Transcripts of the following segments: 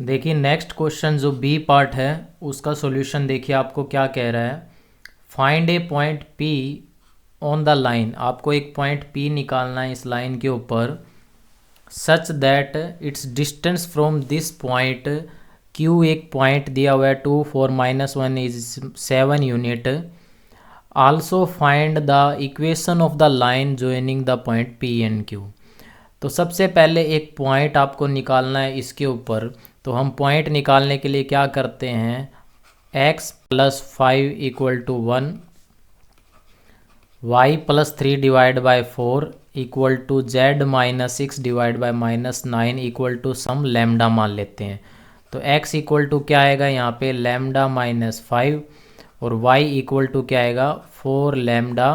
देखिए next question जो B part है उसका सॉल्यूशन देखिए आपको क्या कह रहा है। Find A point P on the line. आपको एक पॉइंट पी निकालना है इस लाइन के ऊपर such that it's distance from this point Q एक पॉइंट दिया हुआ है 2 4 -1 is 7 unit. Also find the equation of the line joining the point P and Q. तो सबसे पहले एक पॉइंट आपको निकालना है इसके ऊपर। तो हम पॉइंट निकालने के लिए क्या करते हैं, x + 5 = 1, y + 3 / 4 = z - 6 / -9 = सम लैम्डा मान लेते हैं। तो x = क्या आएगा यहाँ पे लैम्डा -5 और y = क्या आएगा 4 लैम्डा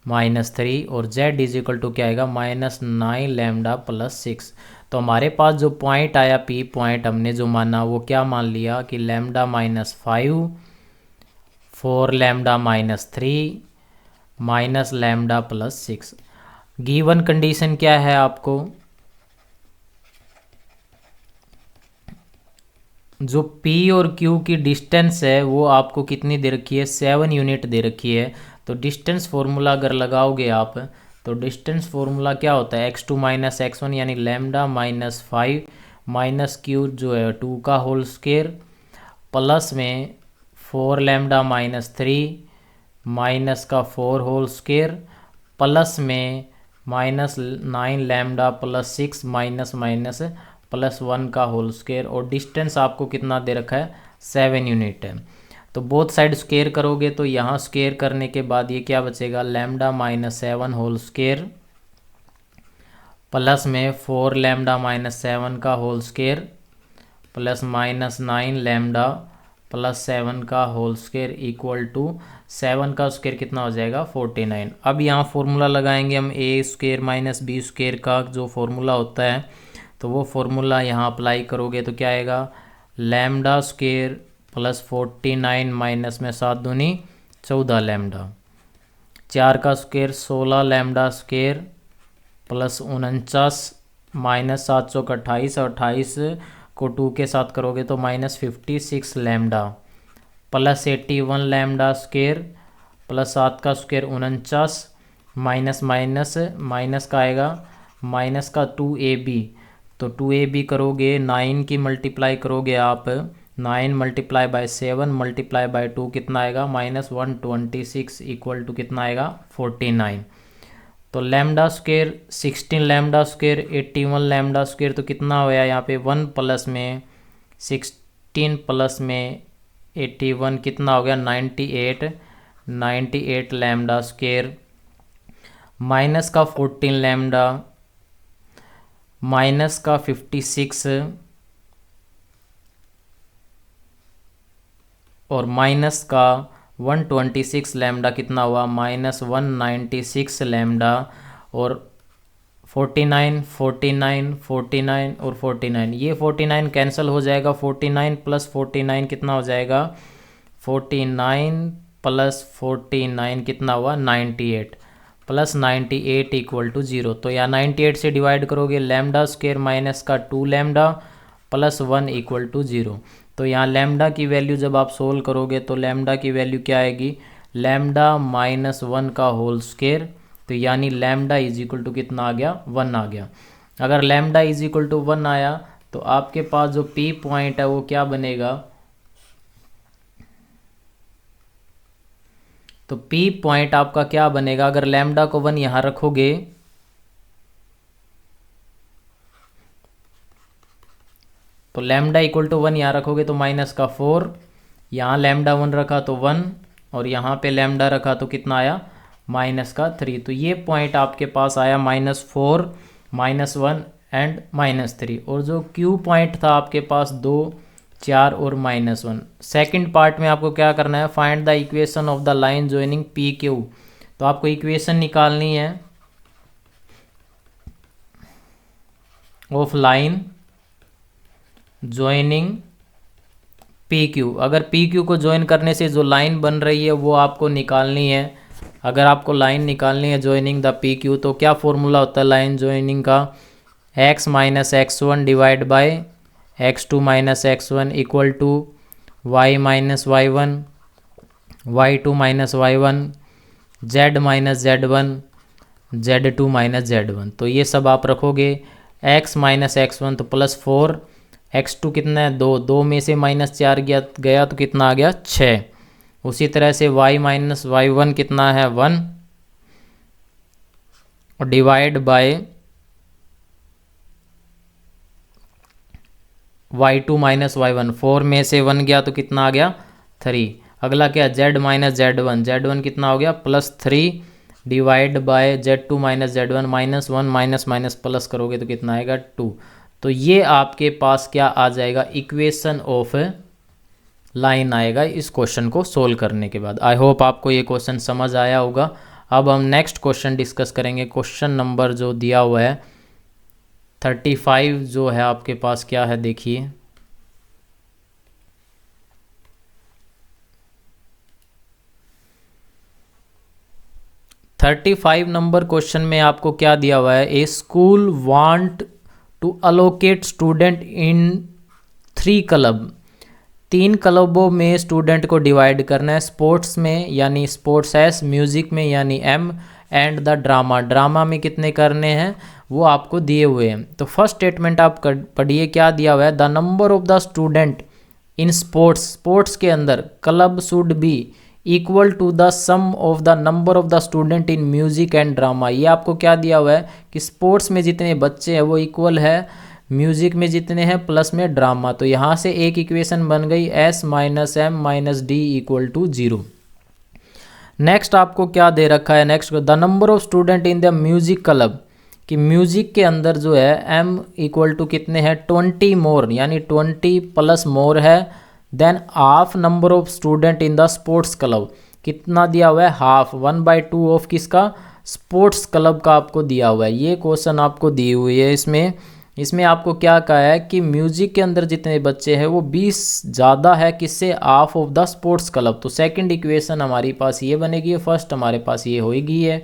-3 और z = क्या आएगा -9 लैम्डा + 6। तो हमारे पास जो पॉइंट आया P पॉइंट हमने जो माना वो क्या मान लिया कि lambda -5 4 lambda -3 minus lambda +6। Given condition क्या है आपको, जो P और Q की डिस्टेंस है वो आपको कितनी दे रखी है 7 यूनिट दे रखी है। तो डिस्टेंस फॉर्मूला अगर लगाओगे आप तो डिस्टेंस फॉर्मूला क्या होता है x2 - x1 यानी लैम्डा -5 माइनस Q जो है 2 का होल स्क्वायर प्लस में 4 लैम्डा -3 माइनस का 4 होल स्क्वायर प्लस में -9 लैम्डा +6 माइनस माइनस +1 का होल स्क्वायर और डिस्टेंस आपको कितना दे रखा है 7 यूनिट है। तो बोथ साइड स्क्वायर करोगे तो यहाँ स्क्वायर करने के बाद ये क्या बचेगा लैम्डा -7 होल स्क्वायर प्लस में 4 लैम्डा -7 का होल स्क्वायर प्लस -9 लैम्डा +7 का होल स्क्वायर = 7 का स्क्वायर कितना हो जाएगा 49। अब यहाँ फॉर्मूला लगाएंगे हम a² - b² का जो फॉर्मूला होता है तो वो फॉर्मूला यहाँ अप्लाई करोगे तो क्या आएगा लैम्डा स्क्वायर प्लस 49 माइनस में 7 दूनी 14 लैम्डा 4 का square 16 lambda square plus 49 minus 7 चौक 28 और 28 को 2 के साथ करोगे तो -56 lambda plus 81 lambda square plus 7 का स्क्वायर 49 माइनस माइनस माइनस का आएगा माइनस का 2ab। तो 2ab करोगे 9 की मल्टीप्लाई करोगे आप 9 × 7 × 2 कितना आएगा -126 = कितना आएगा 49। तो lambda square 16 lambda square 81 lambda square तो कितना होया यहाँ पे 1 प्लस में 16 प्लस में 81 कितना हो गया 98 लैम्डा स्क्वायर माइनस का 14 लैम्डा माइनस का 56 और माइनस का 126 लैम्डा कितना हुआ -196 लैम्डा और 49 49 49 और 49 ये 49 कैंसिल हो जाएगा 49 + 49 कितना हो जाएगा 49 + 49 कितना हुआ 98 + 98 = 0। तो यहाँ 98 से डिवाइड करोगे लैम्डा स्क्वायर माइनस का 2 लैम्डा + 1 = 0। तो यहाँ लैम्डा की वैल्यू जब आप सोल्व करोगे तो लैम्डा की वैल्यू क्या आएगी लैम्डा -1 का होल स्क्वायर। तो यानी लैम्डा = कितना आ गया 1 आ गया। अगर लैम्डा = 1 आया तो आपके पास जो P पॉइंट है वो क्या बनेगा, तो P पॉइंट आपका क्या बनेगा अगर लैम्डा को 1 यहाँ रखोगे तो लैम्डा = 1 यहाँ रखोगे तो माइनस का 4 यहाँ लैम्डा 1 रखा तो 1 और यहाँ पे लैम्डा रखा तो कितना आया माइनस का 3। तो ये पॉइंट आपके पास आया -4 -1 एंड -3। और जो Q पॉइंट था आपके पास 2 4 और -1। सेकंड पार्ट में आपको क्या करना है find the equation of the line joining PQ। तो आपको इक्वेशन निकालनी है ऑफ लाइन ज्वाइनिंग PQ। अगर PQ को ज्वाइन करने से जो लाइन बन रही है वो आपको निकालनी है। अगर आपको लाइन निकालनी है ज्वाइनिंग द PQ तो क्या फॉर्मूला होता है लाइन ज्वाइनिंग का x - x1 / x2 minus x1 equal to y minus y1, y2 minus y1, z minus z1, z2 minus z1। तो ये सब आप रखोगे। x माइनस x1 तो +4, x2 कितना है 2, 2 में से -4 गया तो कितना आ गया 6। उसी तरह से y माइनस y1 कितना है 1, और divide by y2 minus y1, 4 में से 1 गया तो कितना आ गया 3। अगला क्या z माइनस z1, z1 कितना हो गया +3 divide by z2 minus z1, -1 minus minus plus करोगे तो कितना आएगा 2। तो ये आपके पास क्या आ जाएगा, इक्वेशन ऑफ लाइन आएगा इस क्वेश्चन को सोल्व करने के बाद। आई होप आपको ये क्वेश्चन समझ आया होगा। अब हम नेक्स्ट क्वेश्चन डिस्कस करेंगे। क्वेश्चन नंबर जो दिया हुआ है 35 जो है आपके पास क्या है देखिए। थर्टी 35 नंबर क्वेश्चन में आपको क्या दिया हुआ है, a school want to allocate student in 3 club. 3 क्लबों में स्टूडेंट को डिवाइड करना है, स्पोर्ट्स में यानी स्पोर्ट्स एस, म्यूजिक में यानी M, and the drama, drama में कितने करने हैं वो आपको दिए हुए हैं। तो फर्स्ट स्टेटमेंट आप पढ़िए क्या दिया हुआ है, the number of the student in sports, sports के अंदर club should be equal to the sum of the number of the student in music and drama. ये आपको क्या दिया हुआ है कि स्पोर्ट्स में जितने बच्चे हैं वो इक्वल है म्यूजिक में जितने हैं प्लस में ड्रामा। तो यहाँ से एक इक्वेशन बन गई s minus M minus D equal to 0। Next आपको क्या दे रखा है, next the number of student in the music club, कि म्यूजिक के अंदर जो है m इक्वल टू कितने हैं 20 मोर, यानी 20 प्लस मोर है। Than half number of student in the sports club, कितना दिया हुआ है हाफ, 1/2 ऑफ किसका, स्पोर्ट्स क्लब का आपको दिया हुआ है। ये क्वेश्चन आपको दी हुई है। इसमें आपको क्या कहा है कि म्यूजिक के अंदर जितने बच्चे हैं वो 20 ज़्यादा है किससे, half of the sports club. तो सेकंड इक्वेशन हमारे पास ये बनेगी, फर्स्ट हमारे पास ये होगी है।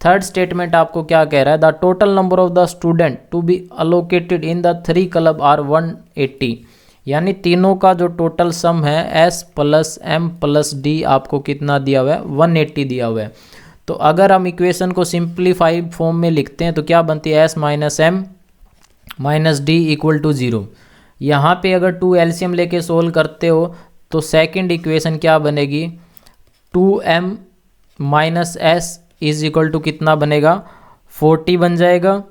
थर्ड स्टेटमेंट आपको क्या कह रहा है, the total number of the student to be allocated in the 3 club are 180, यानी तीनों का जो टोटल सम है s plus m plus D आपको कितना दिया हुआ है 180 दिया हुआ है। तो अगर हम इक्वेशन को सिंप्लीफाइड फॉर्म में लिखते हैं तो क्या बनती है s minus M minus D equal to 0। यहाँ पे अगर 2 एलसीएम लेके सोल्व करते हो तो सेकंड इक्वेशन क्या बनेगी, 2m minus S is equal to कितना बनेगा 40 बन जाएगा।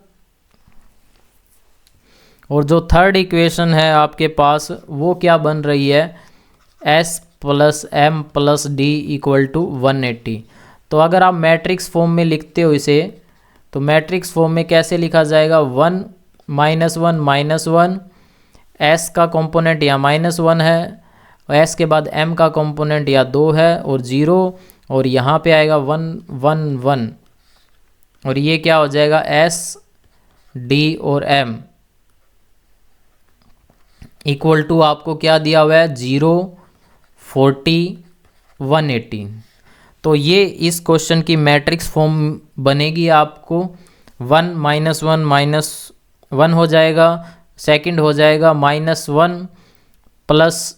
और जो थर्ड इक्वेशन है आपके पास वो क्या बन रही है, s plus M plus D equal to 180। तो अगर आप मैट्रिक्स फॉर्म में लिखते हो इसे, तो मैट्रिक्स फॉर्म में कैसे लिखा जाएगा, 1 -1 -1, s का कंपोनेंट यहाँ -1 है, s के बाद m का कंपोनेंट या 2 है और 0, और यहाँ पे आएगा 1 1 1, और ये क्या हो जाएगा s d और m इक्वल टू आपको क्या दिया हुआ है 0 40 180। तो ये इस क्वेश्चन की मैट्रिक्स फॉर्म बनेगी आपको 1 -1 -1 हो जाएगा, सेकंड हो जाएगा -1 प्लस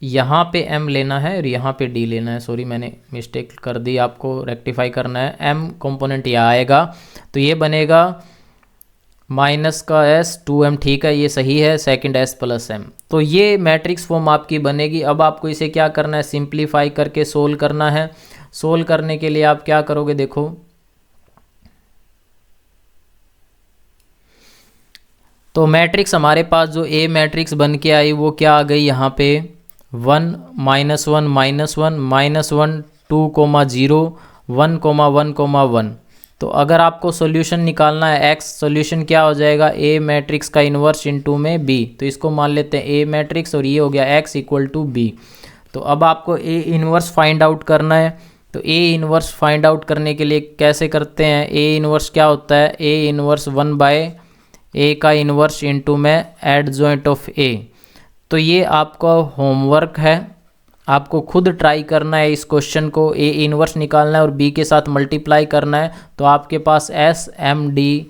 यहाँ पे m लेना है और यहाँ पे d लेना है। सॉरी मैंने मिस्टेक कर दी, आपको रेक्टिफाई करना है। m कंपोनेंट यहाँ आएगा तो ये बनेगा माइनस का s 2m, ठीक है ये सही है, सेकंड s प्लस m। तो ये मैट्रिक्स फॉर्म आपकी बनेगी। अब आपको इसे क्या करना है, सिंप्लीफाई करके सोल्व करना है। सोल्व करने के लिए आप क्या करोगे, देखो तो मैट्रिक्स हमारे पास जो a मैट्रिक्स बन के आई वो क्या आ गई, यहाँ पे 1 -1 -1 -1 2 0 1 1 1। तो अगर आपको सॉल्यूशन निकालना है x, सॉल्यूशन क्या हो जाएगा, a मैट्रिक्स का इन्वर्स इनटू में b। तो इसको मान लेते हैं a मैट्रिक्स और ये हो गया x इक्वल टू b। तो अब आपको a इन्वर्स फाइंड आउट करना है। तो a इन्वर्स फाइंड आउट करने के लिए कैसे करते हैं, a इन्वर्स क्या होता है, a इन्वर्स 1/a का इन्वर्स इनटू में एडजॉइंट ऑफ a। तो ये आपका होमवर्क है, आपको खुद ट्राई करना है इस क्वेश्चन को, ए इनवर्स निकालना है और बी के साथ मल्टीप्लाई करना है, तो आपके पास एस एम डी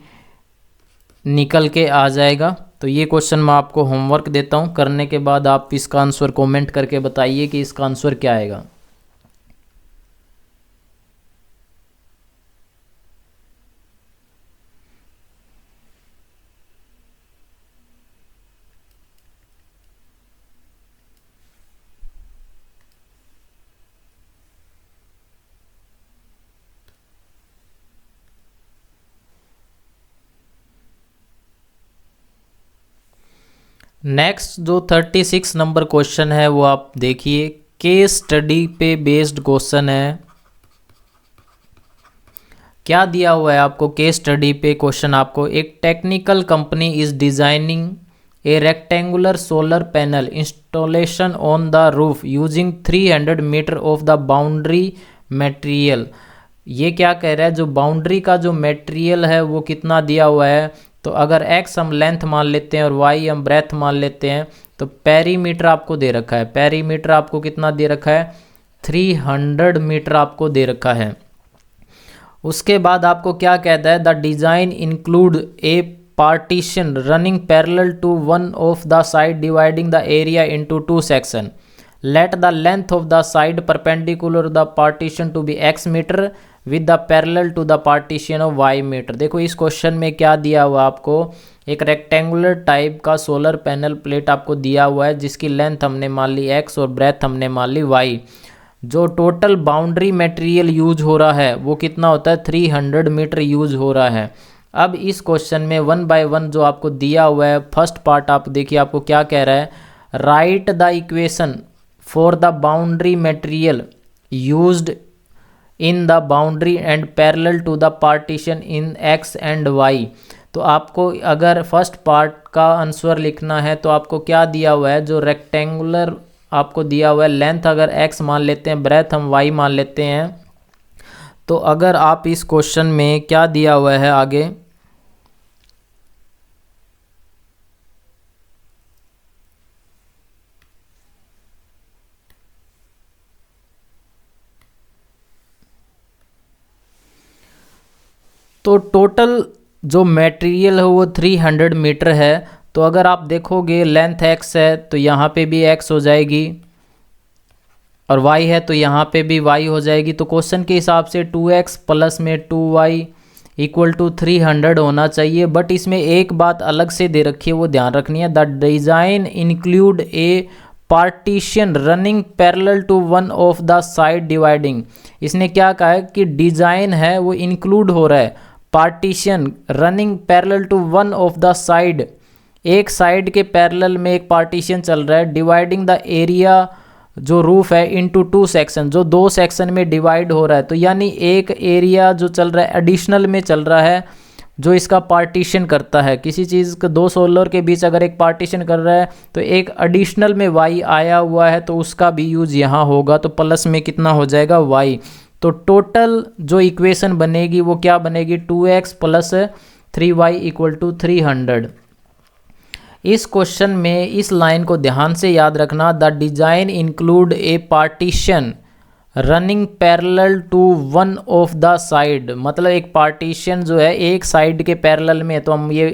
निकल के आ जाएगा। तो ये क्वेश्चन मैं आपको होमवर्क देता हूँ, करने के बाद आप इसका आंसर कमेंट करके बताइए कि इसका आंसर क्या आएगा। नेक्स्ट जो 36 नंबर क्वेश्चन है वो आप देखिए, केस स्टडी पे बेस्ड क्वेश्चन है। क्या दिया हुआ है आपको केस स्टडी पे क्वेश्चन? आपको एक technical company is designing a rectangular solar panel installation on the roof using 300 metre of the boundary material. ये क्या कह रहा है, जो बाउंड्री का जो मटेरियल है वो कितना दिया हुआ है, तो अगर x हम लेंथ मान लेते हैं और y हम ब्रेथ मान लेते हैं, तो पेरीमीटर आपको दे रखा है। पेरीमीटर आपको कितना दे रखा है, 300 मीटर आपको दे रखा है। उसके बाद आपको क्या कहता है, the design include a partition running parallel to one of the side dividing the area into 2 section. Let the length of the side perpendicular the partition to be x meter with the parallel to the partition of y meter. देखो इस question में क्या दिया हुआ आपको, एक rectangular type का solar panel plate आपको दिया हुआ है जिसकी लेंथ हमने मान ली x और ब्रेथ हमने मान ली y। जो टोटल बाउंड्री मटेरियल यूज हो रहा है वो कितना होता है, 300 मीटर यूज हो रहा है। अब इस क्वेश्चन में 1 बाय 1 जो आपको दिया हुआ है, फर्स्ट पार्ट आप देखिए आपको क्या कह रहा है, write the equation for the boundary material used in the boundary and parallel to the partition in x and y। तो आपको अगर फर्स्ट पार्ट का आंसर लिखना है तो आपको क्या दिया हुआ है, जो रेक्टेंगुलर आपको दिया हुआ है, लेंथ अगर x मान लेते हैं, ब्रेथ हम y मान लेते हैं। तो अगर आप इस क्वेश्चन में क्या दिया हुआ है आगे, तो टोटल जो मटेरियल है वो 300 मीटर है। तो अगर आप देखोगे लेंथ x है तो यहाँ पे भी x हो जाएगी, और y है तो यहाँ पे भी y हो जाएगी। तो क्वेश्चन के हिसाब से 2x प्लस में 2y इक्वल टू 300 होना चाहिए। बट इसमें एक बात अलग से दे रखी है, वो ध्यान रखनी है, the design include a partition running parallel to one of the side dividing. इसने क्या कहा है कि डिज़ाइन है वो इंक्लूड हो रहा है partition running parallel to one of the side, एक साइड के पैरेलल में एक पार्टीशन चल रहा है, डिवाइडिंग द एरिया जो रूफ है इनटू 2 सेक्शन, जो 2 सेक्शन में डिवाइड हो रहा है। तो यानी एक एरिया जो चल रहा है एडिशनल में चल रहा है, जो इसका पार्टीशन करता है। किसी चीज़ का 2 सोलर के बीच अगर एक पार्टीशन कर रहा है तो एक एडिशनल में y आया हुआ है तो उसका भी यूज़ यहाँ होगा, तो प्लस में कितना हो जाएगा y। तो टोटल जो इक्वेशन बनेगी वो क्या बनेगी, 2x plus 3y equal to 300। इस क्वेश्चन में इस लाइन को ध्यान से याद रखना, the design include a partition running parallel to one of the side. मतलब एक पार्टीशन जो है एक साइड के पैरेलल में, तो हम ये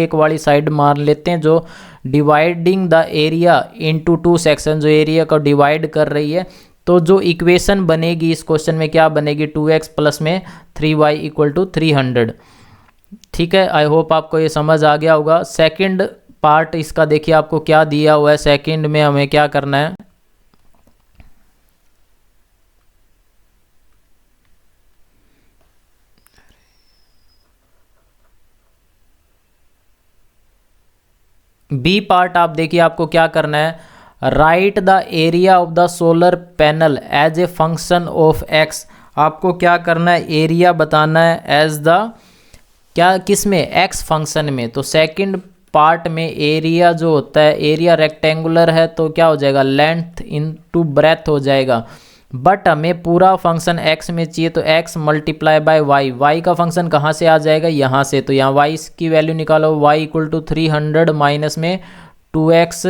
एक वाली साइड मान लेते हैं जो dividing the area into 2 section, जो एरिया को डिवाइड कर रही है। तो जो इक्वेशन बनेगी इस क्वेश्चन में क्या बनेगी, 2x प्लस में 3y इक्वल टू 300। ठीक है, आई होप आपको ये समझ आ गया होगा। सेकंड पार्ट इसका देखिए आपको क्या दिया हुआ है, सेकंड में हमें क्या करना है, बी पार्ट आप देखिए आपको क्या करना है, write the area of the solar panel as a function of x. आपको क्या करना है, एरिया बताना है एज द क्या, किस में, एक्स फंक्शन में। तो सेकंड पार्ट में एरिया जो होता है, एरिया रेक्टेंगुलर है तो क्या हो जाएगा, लेंथ इनटू ब्रेथ हो जाएगा। बट हमें पूरा फंक्शन x में चाहिए तो x मल्टीप्लाई बाय y का फंक्शन कहाँ से आ जाएगा, यहाँ से। तो यहाँ y की वैल्यू निकालो, y इक्वल टू 300 माइनस में 2x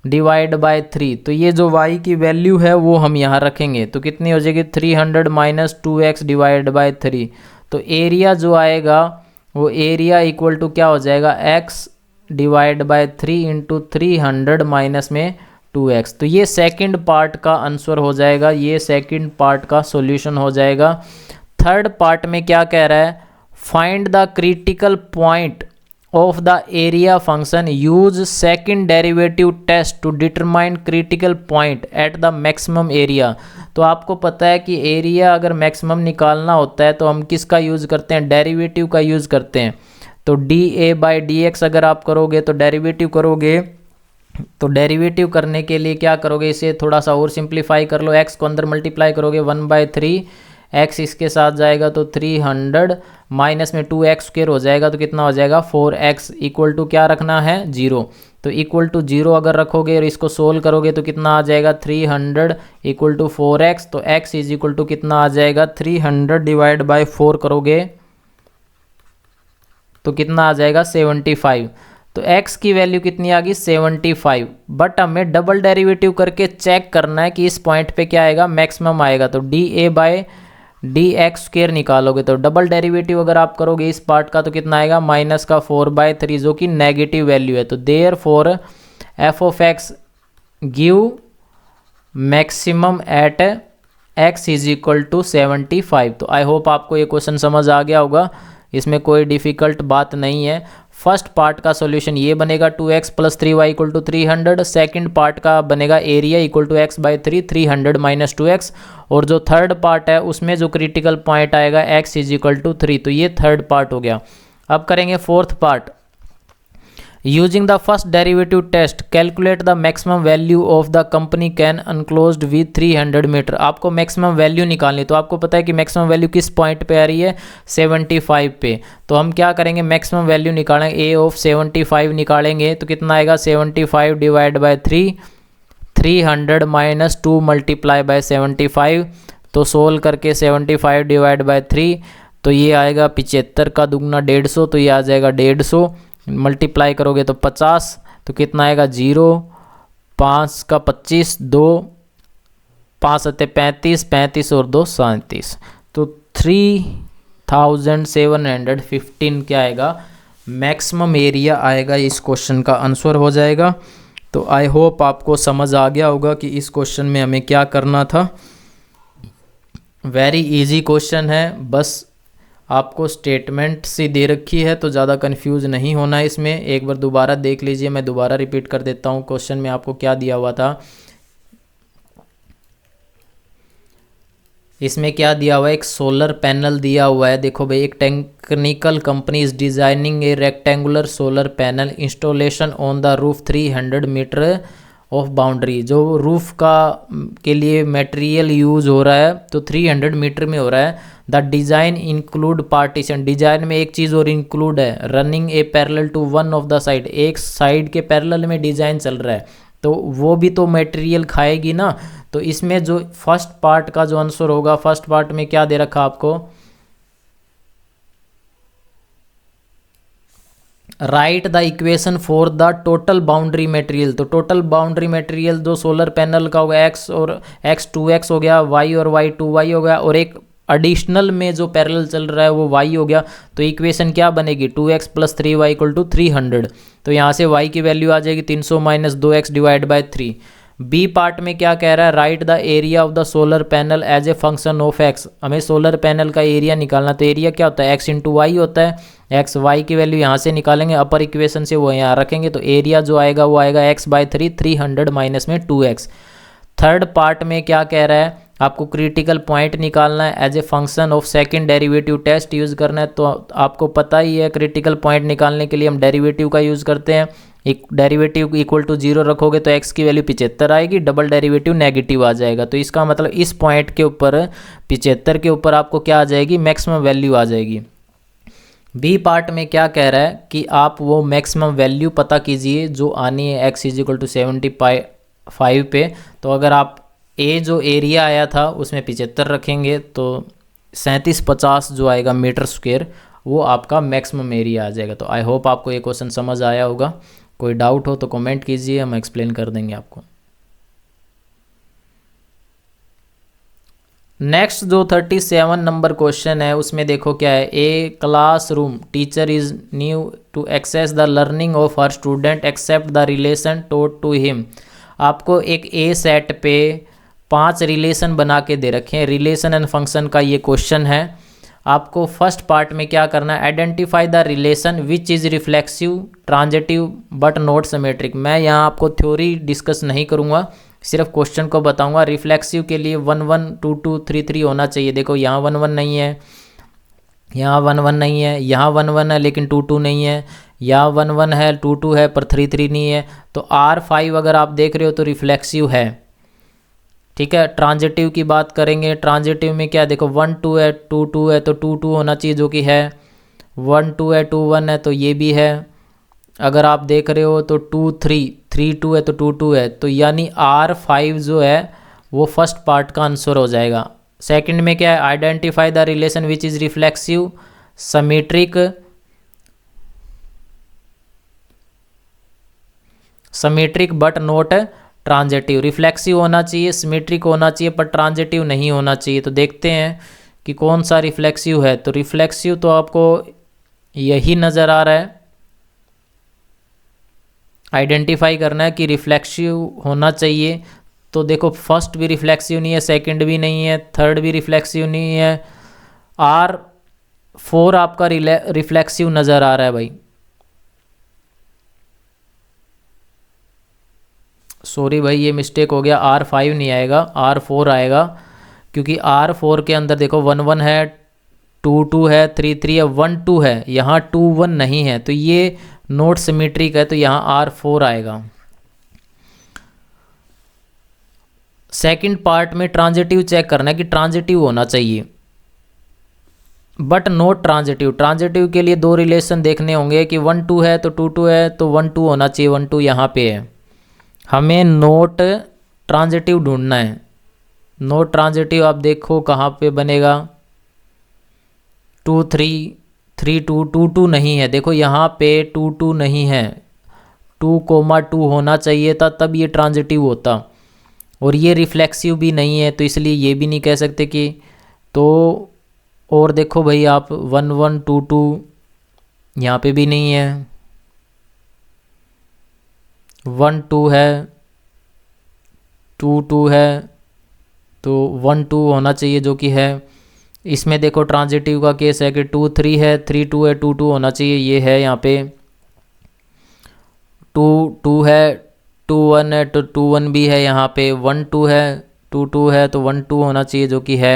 डिवाइड बाय 3, तो ये जो y की वैल्यू है वो हम यहाँ रखेंगे, तो कितनी हो जाएगी 300 माइनस 2x डिवाइड बाय 3। तो एरिया जो आएगा वो एरिया इक्वल टू क्या हो जाएगा x divide by 3 into 300 minus में 2x। तो ये सेकंड पार्ट का आंसर हो जाएगा, ये सेकंड पार्ट का सॉल्यूशन हो जाएगा। थर्ड पार्ट में क्या कह रहा है, find the critical point of the area function, use second derivative test to determine critical point at the maximum area. तो आपको पता है कि एरिया अगर मैक्सिमम निकालना होता है तो हम किसका यूज़ करते हैं, डेरिवेटिव का यूज़ करते हैं। तो d A by D x अगर आप करोगे तो डेरिवेटिव करोगे, तो डेरिवेटिव करने के लिए क्या करोगे, इसे थोड़ा सा और सिंप्लीफाई कर लो, एक्स को अंदर मल्टीप्लाई करोगे 1/3, एक्स इसके साथ जाएगा तो 300 माइनस में 2x स्क्वायर हो जाएगा, तो कितना हो जाएगा 4x इक्वल टू क्या रखना है 0। तो इक्वल टू 0 अगर रखोगे और इसको सोल्व करोगे तो कितना आ जाएगा 300 इक्वल टू 4x। तो x इज इक्वल टू कितना आ जाएगा 300 डिवाइड बाई 4 करोगे तो कितना आ जाएगा 75। तो x की वैल्यू कितनी आ गई 75, बट हमें डबल डेरिवेटिव करके चेक करना है कि इस पॉइंट पे क्या आएगा, मैक्सिमम आएगा। तो d a by d x square निकालोगे, तो डबल डेरिवेटिव अगर आप करोगे इस पार्ट का तो कितना आएगा माइनस का 4/3 जो कि नेगेटिव वैल्यू है। तो therefore f of x give maximum at x is equal to 75। तो आई होप आपको ये क्वेश्चन समझ आ गया होगा, इसमें कोई डिफ़िकल्ट बात नहीं है। फर्स्ट पार्ट का सॉल्यूशन ये बनेगा 2x plus 3y equal to 300। Second part का बनेगा area equal to x/3 300 minus 2x। और जो थर्ड पार्ट है उसमें जो क्रिटिकल पॉइंट आएगा x इज इक्वल टू 3। तो ये थर्ड पार्ट हो गया। अब करेंगे fourth part. Using the first derivative test calculate the maximum value of the company can enclosed with 300 meter. आपको मैक्सिमम वैल्यू निकालनी, तो आपको पता है कि मैक्सिमम वैल्यू किस पॉइंट पे आ रही है 75 पे। तो हम क्या करेंगे मैक्सिमम वैल्यू निकालेंगे, a ऑफ 75 निकालेंगे तो कितना आएगा 75 divide by 3, 300 minus 2 multiply by 75। तो सोल्व करके 75 डिवाइड बाय 3 तो ये आएगा 75 का दुगना 150, तो ये आ जाएगा 150। मल्टीप्लाई करोगे तो 50, तो कितना आएगा 0, 5 का 25, 2 5 आते 35, 35 और 2 37। तो 3715 क्या आएगा मैक्सिमम एरिया आएगा, इस क्वेश्चन का आंसर हो जाएगा। तो आई होप आपको समझ आ गया होगा कि इस क्वेश्चन में हमें क्या करना था। वेरी इजी क्वेश्चन है, बस आपको स्टेटमेंट सी दे रखी है तो ज़्यादा कंफ्यूज नहीं होना है इसमें। एक बार दोबारा देख लीजिए, मैं दोबारा रिपीट कर देता हूँ क्वेश्चन में आपको क्या दिया हुआ था। इसमें क्या दिया हुआ है, एक सोलर पैनल दिया हुआ है। देखो भाई, एक technical company is designing a rectangular solar panel installation on the roof 300 metre of boundary. जो रूफ का के लिए मटेरियल यूज़ हो रहा है तो 300 मीटर में हो रहा है। The design include partition, design में एक चीज़ और इंक्लूड है, running a parallel to one of the side, एक साइड के पैरेलल में डिज़ाइन चल रहा है तो वो भी तो मटेरियल खाएगी ना। तो इसमें जो फर्स्ट पार्ट का जो आंसर होगा, फर्स्ट पार्ट में क्या दे रखा आपको, right the equation for the total boundary material. तो टोटल बाउंड्री मटेरियल जो सोलर पैनल का होगा x और x 2x हो गया, y और y 2y हो गया, और एक एडिशनल में जो पैरेलल चल रहा है वो y हो गया। तो इक्वेशन क्या बनेगी 2x plus 3y equal to 300। तो यहाँ से y की वैल्यू आ जाएगी 300 minus 2x divide by 3। B part में क्या कह रहा है, write the area of the solar panel as a function of x। हमें सोलर पैनल का एरिया निकालना, तो एरिया क्या होता है x इंटू वाई होता है। एक्स वाई की वैल्यू यहाँ से निकालेंगे, अपर इक्वेशन से वो यहाँ रखेंगे, तो एरिया जो आएगा वो आएगा x/3 300 माइनस में 2x। थर्ड पार्ट में क्या कह रहा है, आपको क्रिटिकल पॉइंट निकालना है as a function of second derivative test use करना है। तो आपको पता ही है क्रिटिकल पॉइंट निकालने के लिए हम डेरिवेटिव का यूज़ करते हैं। एक डेरिवेटिव इक्वल टू 0 रखोगे तो x की वैल्यू 75 आएगी, डबल डेरिवेटिव नेगेटिव आ जाएगा। तो इसका मतलब इस पॉइंट के ऊपर 75 के ऊपर आपको क्या आ जाएगी, मैक्सिमम वैल्यू आ जाएगी। बी पार्ट में क्या कह रहा है कि आप वो मैक्सिमम वैल्यू पता कीजिए जो आनी है x इज इक्वल टू 75 पे। तो अगर आप ए जो एरिया आया था उसमें 75 रखेंगे तो 3750 जो आएगा मीटर स्क्वायर वो आपका मैक्सिमम एरिया आ जाएगा। तो आई होप आपको ये क्वेश्चन समझ आया होगा। कोई डाउट हो तो कमेंट कीजिए, हम एक्सप्लेन कर देंगे आपको। नेक्स्ट जो 37 नंबर क्वेश्चन है उसमें देखो क्या है, a classroom teacher is new to access the learning of her student except the relation taught to him. आपको एक ए सेट पे 5 रिलेशन बना के दे रखे हैं, रिलेशन एंड फंक्शन का ये क्वेश्चन है। आपको फर्स्ट पार्ट में क्या करना है, identify the relation which is reflexive transitive but not symmetric. मैं यहाँ आपको थ्योरी डिस्कस नहीं करूँगा, सिर्फ क्वेश्चन को बताऊंगा। रिफ्लेक्सिव के लिए 1 1 2 2 3 3 होना चाहिए। देखो यहाँ 1 1 नहीं है, यहाँ 1 1 नहीं है, यहाँ 1 1 है लेकिन 2 2 नहीं है, यहाँ 1 1 है 2 2 है पर 3 3 नहीं है। तो R5 अगर आप देख रहे हो तो रिफ्लेक्सिव है, ठीक है। ट्रांजिटिव की बात करेंगे, ट्रांजिटिव में क्या देखो 1 2 है 2 2 है तो 2 2 होना चाहिए जो कि है, 1 2 है 2 1 है तो ये भी है। अगर आप देख रहे हो तो 2 3 3 2 है तो 2 2 है, तो यानी R5 जो है वो फर्स्ट पार्ट का आंसर हो जाएगा। सेकंड में क्या है, identify the relation which is reflexive symmetric symmetric but not transitive. Reflexive होना चाहिए, सिमेट्रिक होना चाहिए पर ट्रांजिटिव नहीं होना चाहिए। तो देखते हैं कि कौन सा रिफ्लेक्सिव है। तो रिफ्लेक्सिव तो आपको यही नज़र आ रहा है, आइडेंटिफाई करना है कि रिफ्लेक्सिव होना चाहिए। तो देखो फर्स्ट भी रिफ्लेक्सिव नहीं है, सेकंड भी नहीं है, थर्ड भी रिफ्लेक्सिव नहीं है, R4 आपका रिफ्लेक्सिव नज़र आ रहा है भाई। सॉरी भाई ये मिस्टेक हो गया, R5 नहीं आएगा, R4 आएगा, क्योंकि R4 के अंदर देखो 1 1 है 2 2 है 3 3 है 1 2 है, यहाँ 2 1 नहीं है, तो ये नोट सिमेट्रिक है, तो यहाँ R4 आएगा। सेकंड पार्ट में ट्रांजिटिव चेक करना है कि ट्रांजिटिव होना चाहिए बट नोट ट्रांजिटिव। ट्रांजिटिव के लिए 2 रिलेशन देखने होंगे कि 1 2 है तो 2 2 है, तो 1 2 होना चाहिए, 1 2 यहाँ पे है। हमें नोट ट्रांजिटिव ढूंढना है। नोट ट्रांजिटिव आप देखो कहाँ पे बनेगा, 2 3 3 2 2 2 नहीं है, देखो यहाँ पे 2 2 नहीं है, 2 2 होना चाहिए था तब ये ट्रांजिटिव होता, और ये रिफ्लेक्सिव भी नहीं है तो इसलिए ये भी नहीं कह सकते कि। तो और देखो भाई आप 1 1 2 2 यहाँ पे भी नहीं है, 1 2 है 2 2 है, तो 1 2 होना चाहिए जो कि है। इसमें देखो ट्रांजिटिव का केस है कि 2 3 है 3 2 है 2 2 होना चाहिए, ये है यहाँ पे 2 2 है 2 1 है तो 2 1 भी है, यहाँ पे 1 2 है 2 2 है तो 1 2 होना चाहिए जो कि है।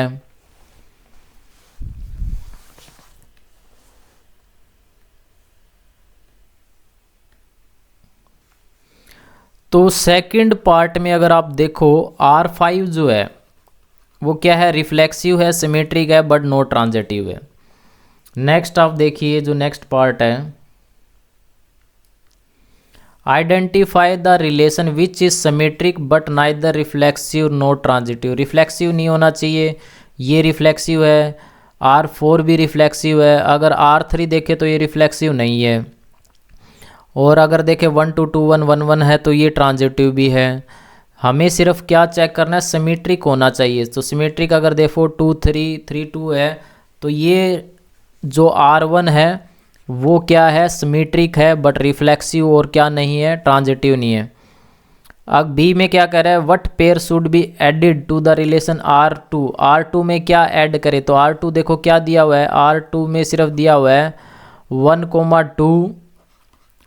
तो सेकंड पार्ट में अगर आप देखो R5 जो है वो क्या है, रिफ्लेक्सिव है, सिमेट्रिक है बट नॉट ट्रांजिटिव है। नेक्स्ट आप देखिए जो नेक्स्ट पार्ट है, identify the relation which is symmetric but neither reflexive not transitive. Reflexive नहीं होना चाहिए, ये रिफ्लेक्सिव है, R4 भी रिफ्लेक्सिव है, अगर R3 देखे तो ये रिफ्लेक्सिव नहीं है, और अगर देखें 1 2 2 1 1 1 है तो ये ट्रांजिटिव भी है। हमें सिर्फ क्या चेक करना है, सिमेट्रिक होना चाहिए। तो सिमेट्रिक अगर देखो 2 3 3 2 है तो ये जो R1 है वो क्या है, सिमेट्रिक है बट रिफ्लेक्सिव और क्या नहीं है, ट्रांजिटिव नहीं है। अब बी में क्या कह रहा है, what pair should be added to the relation R2। R2 में क्या ऐड करे, तो R2 देखो क्या दिया हुआ है, R2 में सिर्फ दिया हुआ है 1 2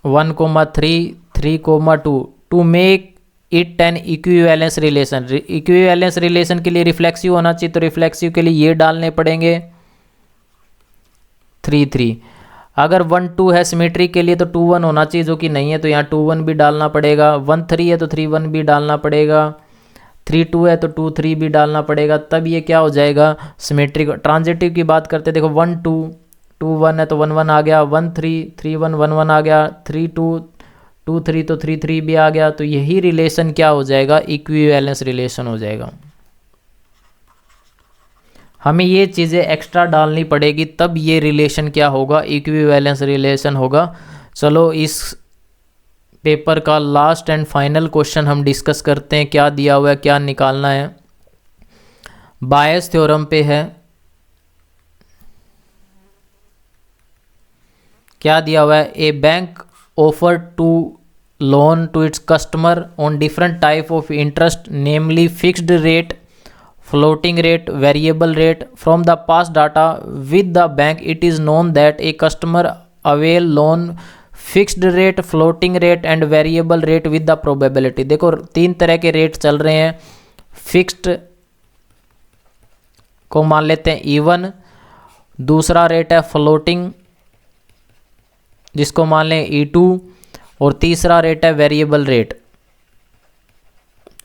1 3 3 2 to make it an equivalence relation. Equivalence relation के लिए रिफ्लेक्सिव होना चाहिए, तो रिफ्लेक्सिव के लिए ये डालने पड़ेंगे 3 3। अगर 1 2 है सिमेट्रिक के लिए तो 2 1 होना चाहिए जो कि नहीं है, तो यहाँ 2 1 भी डालना पड़ेगा। 1 3 है तो 3 1 भी डालना पड़ेगा, 3 2 है तो 2 3 भी डालना पड़ेगा, तब ये क्या हो जाएगा, सिमेट्रिक। ट्रांजिटिव की बात करते देखो 1 2 2 1 है तो 1 1 आ गया, 1 3 3 1 1 1 आ गया, 3 2 2 3 तो 3 3 भी आ गया, तो यही रिलेशन क्या हो जाएगा, इक्विवेलेंस रिलेशन हो जाएगा। हमें ये चीज़ें एक्स्ट्रा डालनी पड़ेगी तब ये रिलेशन क्या होगा, इक्विवेलेंस रिलेशन होगा। चलो इस पेपर का लास्ट एंड फाइनल क्वेश्चन हम डिस्कस करते हैं। क्या दिया हुआ है, क्या निकालना है। बायस थ्योरम पे है। क्या दिया हुआ है, a bank offer to loan to its customer on different type of interest namely fixed rate, floating rate, variable rate. From the past data with the bank it is known that a customer avail loan fixed rate, floating rate and variable rate with the probability। देखो 3 तरह के rate चल रहे हैं। Fixed को मान लेते हैं E1, दूसरा रेट है फ्लोटिंग जिसको मान लें E2 और तीसरा रेट है वेरिएबल रेट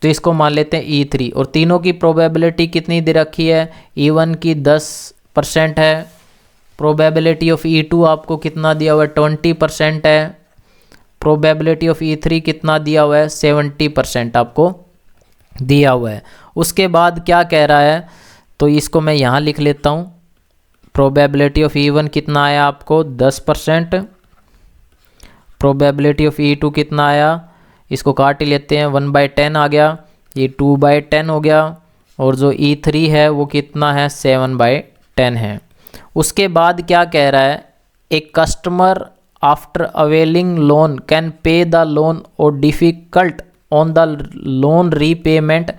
तो इसको मान लेते हैं E3। और तीनों की प्रोबेबिलिटी कितनी दे रखी है, E1 की 10% है, प्रोबेबिलिटी ऑफ E2 आपको कितना दिया हुआ है 20% है, प्रोबेबिलिटी ऑफ E3 कितना दिया हुआ है 70% आपको दिया हुआ है। उसके बाद क्या कह रहा है तो इसको मैं यहाँ लिख लेता हूँ। प्रोबेबिलिटी ऑफ E1 कितना आया आपको 10%, प्रोबेबिलिटी ऑफ E2 कितना आया, इसको काट ही लेते हैं, 1/10 आ गया, ये 2/10 हो गया, और जो E3 है वो कितना है 7/10 है। उसके बाद क्या कह रहा है, a customer after availing loan can pay the loan और difficult on the loan repayment,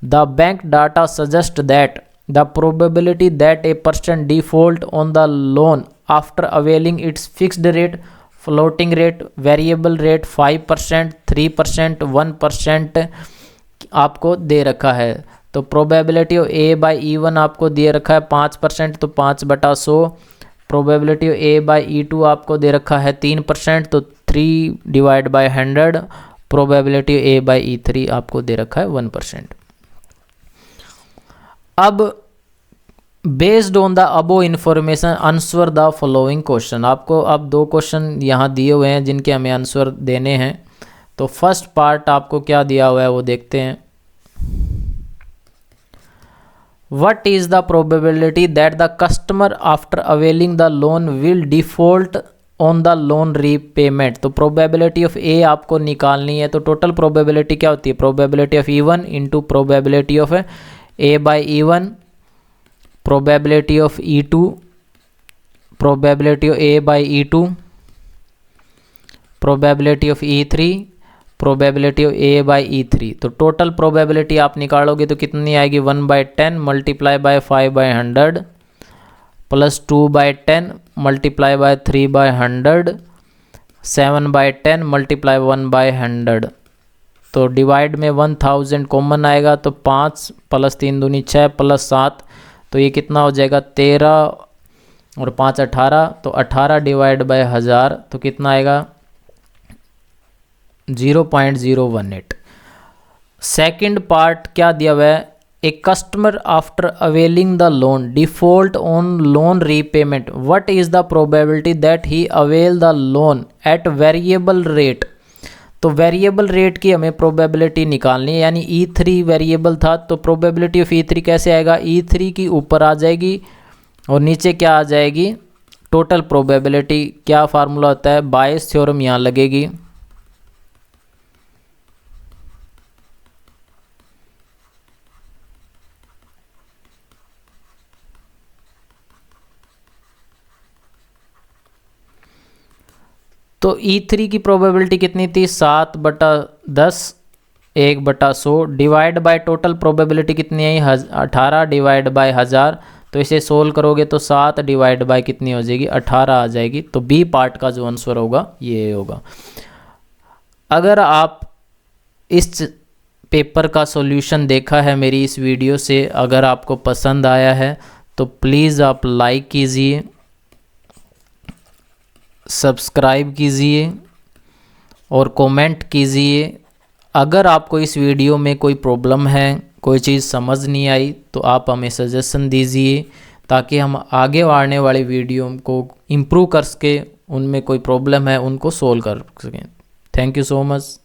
the bank data suggest that the probability that a person default on the loan after availing its fixed rate, floating rate, variable rate 5%, 3%, 1% आपको दे रखा है। तो probability of A/E1 आपको दे रखा है 5%, तो 5/100। Probability of A/E2 आपको दे रखा है 3%, तो 3/100। प्रोबेबिलिटी ऑफ A/E3 आपको दे रखा है 1%। अब based on the above information answer the following question. आपको अब 2 क्वेश्चन यहाँ दिए हुए हैं जिनके हमें आंसर देने हैं। तो फर्स्ट पार्ट आपको क्या दिया हुआ है वो देखते हैं। What is the probability that the customer after availing the loan will default on the loan repayment. तो प्रोबेबिलिटी ऑफ ए आपको निकालनी है। तो टोटल प्रोबेबिलिटी क्या होती है, probability of E1 into probability of A/E1, probability of E2, probability of A/E2, probability of E3, probability of A/E3। तो total probability आप निकालोगे तो कितनी आएगी 1/10 multiply by 5/100 plus 2/10 multiply by 3/100 7/10 multiply 1/100। तो डिवाइड में 1000 कॉमन आएगा तो 5 प्लस 3 दूनी 6 प्लस 7 तो ये कितना हो जाएगा 13 और 5 18, तो 18 डिवाइड बाय 1000 तो कितना आएगा 0.018। सेकंड पार्ट क्या दिया हुआ है, a customer after availing the loan default on loan repayment, what is the probability that he avail the loan eight variable rate. तो वेरिएबल रेट की हमें प्रोबेबिलिटी निकालनी है, यानी E3 वेरिएबल था तो प्रोबेबिलिटी ऑफ E3 कैसे आएगा, E3 की ऊपर आ जाएगी और नीचे क्या आ जाएगी टोटल प्रोबेबिलिटी। क्या फार्मूला होता है, बायस थ्योरम यहाँ लगेगी। तो E3 की प्रोबेबिलिटी कितनी थी 7/10 1/100 डिवाइड बाय टोटल प्रोबेबिलिटी कितनी आई 18 डिवाइड बाय 1000। तो इसे सोल्व करोगे तो 7 डिवाइड बाय कितनी हो जाएगी 18 आ जाएगी। तो बी पार्ट का जो आंसर होगा ये होगा। अगर आप इस पेपर का सॉल्यूशन देखा है मेरी इस वीडियो से, अगर आपको पसंद आया है तो प्लीज़ आप लाइक कीजिए, सब्सक्राइब कीजिए और कमेंट कीजिए। अगर आपको इस वीडियो में कोई प्रॉब्लम है, कोई चीज़ समझ नहीं आई तो आप हमें सजेशन दीजिए ताकि हम आगे आने वाली वीडियो को इम्प्रूव कर सके, उनमें कोई प्रॉब्लम है उनको सोल्व कर सकें। Thank you so much.